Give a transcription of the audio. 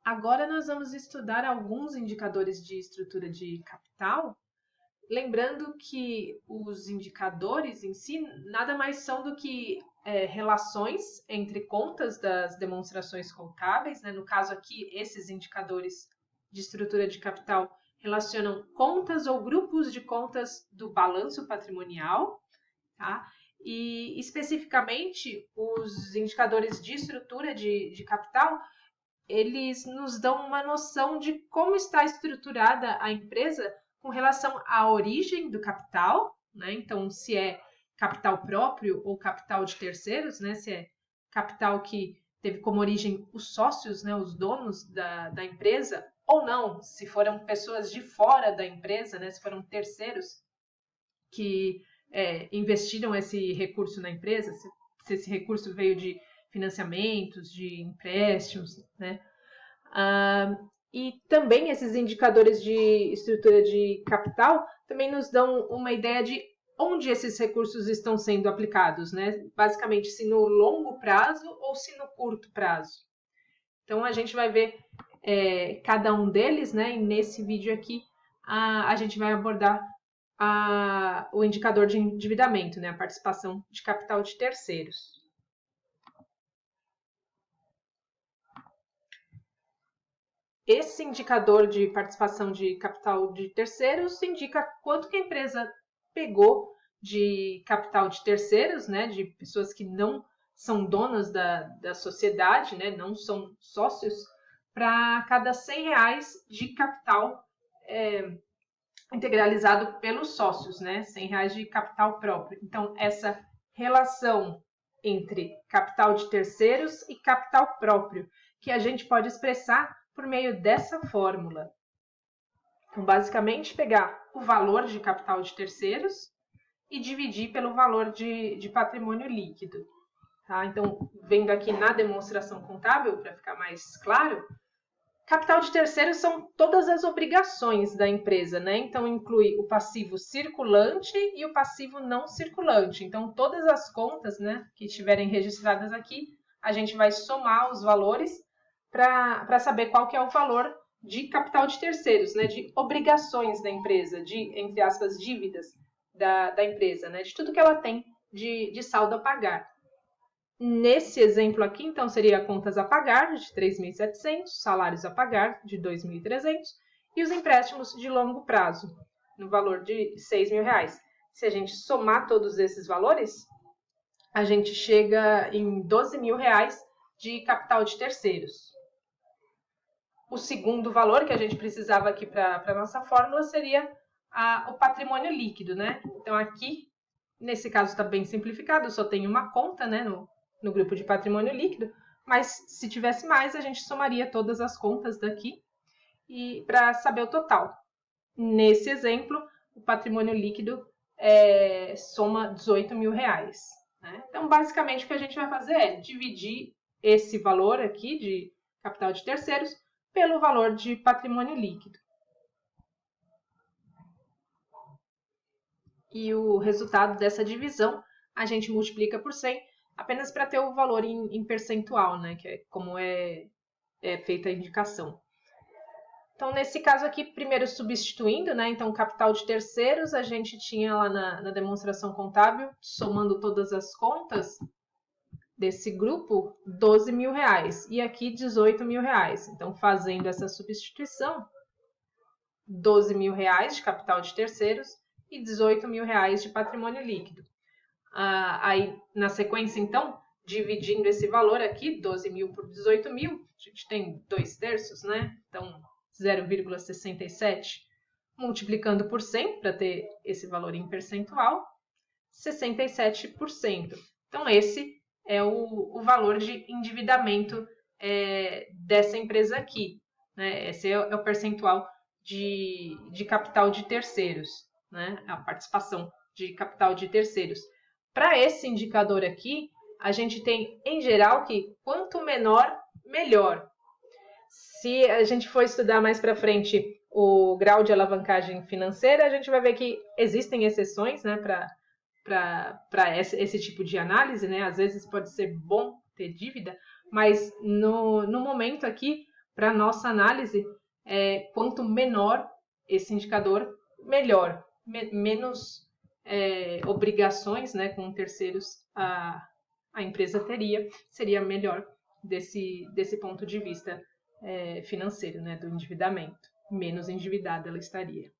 Agora nós vamos estudar alguns indicadores de estrutura de capital, lembrando que os indicadores em si nada mais são do que relações entre contas das demonstrações contábeis, né? No caso aqui, esses indicadores de estrutura de capital relacionam contas ou grupos de contas do balanço patrimonial, tá? E especificamente os indicadores de estrutura de capital, eles nos dão uma noção de como está estruturada a empresa com relação à origem do capital, né? Então, se é capital próprio ou capital de terceiros, né? Se é capital que teve como origem os sócios, né? Os donos da empresa, ou não, se foram pessoas de fora da empresa, né? Se foram terceiros que investiram esse recurso na empresa, se esse recurso veio de financiamentos, de empréstimos, né? E também esses indicadores de estrutura de capital também nos dão uma ideia de onde esses recursos estão sendo aplicados, né? Basicamente, se no longo prazo ou se no curto prazo. Então, a gente vai ver cada um deles, né? E nesse vídeo aqui, a gente vai abordar o indicador de endividamento, né? A participação de capital de terceiros. Esse indicador de participação de capital de terceiros indica quanto que a empresa pegou de capital de terceiros, né, de pessoas que não são donas da sociedade, né, não são sócios, para cada R$ 100 de capital integralizado pelos sócios, né, R$ 100 de capital próprio. Então, essa relação entre capital de terceiros e capital próprio, que a gente pode expressar por meio dessa fórmula. Então, basicamente, pegar o valor de capital de terceiros e dividir pelo valor de patrimônio líquido. Tá? Então, vendo aqui na demonstração contábil, para ficar mais claro, capital de terceiros são todas as obrigações da empresa, né? Então, inclui o passivo circulante e o passivo não circulante. Então, todas as contas, né, que estiverem registradas aqui, a gente vai somar os valores para saber qual que é o valor de capital de terceiros, né, de obrigações da empresa, de, entre aspas, dívidas da empresa, né, de tudo que ela tem de saldo a pagar. Nesse exemplo aqui, então, seria contas a pagar de 3.700, salários a pagar de 2.300 e os empréstimos de longo prazo, no valor de R$ 6.000. Se a gente somar todos esses valores, a gente chega em R$ 12.000 de capital de terceiros. O segundo valor que a gente precisava aqui para a nossa fórmula seria o patrimônio líquido, né? Então, aqui, nesse caso, está bem simplificado, só tem uma conta, né, no grupo de patrimônio líquido, mas se tivesse mais, a gente somaria todas as contas daqui e para saber o total. Nesse exemplo, o patrimônio líquido soma R$ 18.000. Né? Então, basicamente, o que a gente vai fazer é dividir esse valor aqui de capital de terceiros pelo valor de patrimônio líquido. E o resultado dessa divisão a gente multiplica por 100 apenas para ter o valor em percentual, né? Que é como é feita a indicação. Então, nesse caso aqui, primeiro substituindo, né? Então, capital de terceiros, a gente tinha lá na demonstração contábil, somando todas as contas desse grupo, R$ 12.000. E aqui, R$ 18.000. Então, fazendo essa substituição, R$ 12.000 de capital de terceiros e R$ 18.000 de patrimônio líquido. Aí, na sequência, então, dividindo esse valor aqui, 12.000 por 18.000, a gente tem 2/3, né? Então, 0,67, multiplicando por 100 para ter esse valor em percentual, 67%. Então, esse é o valor de endividamento dessa empresa aqui. Né? Esse é o percentual de capital de terceiros, né? A participação de capital de terceiros. Para esse indicador aqui, a gente tem, em geral, que quanto menor, melhor. Se a gente for estudar mais para frente o grau de alavancagem financeira, a gente vai ver que existem exceções, né, para esse tipo de análise, né? Às vezes pode ser bom ter dívida, mas no momento aqui, para nossa análise, quanto menor esse indicador, melhor. Menos obrigações, né, com terceiros a empresa teria, seria melhor desse ponto de vista financeiro, né, do endividamento. Menos endividada ela estaria.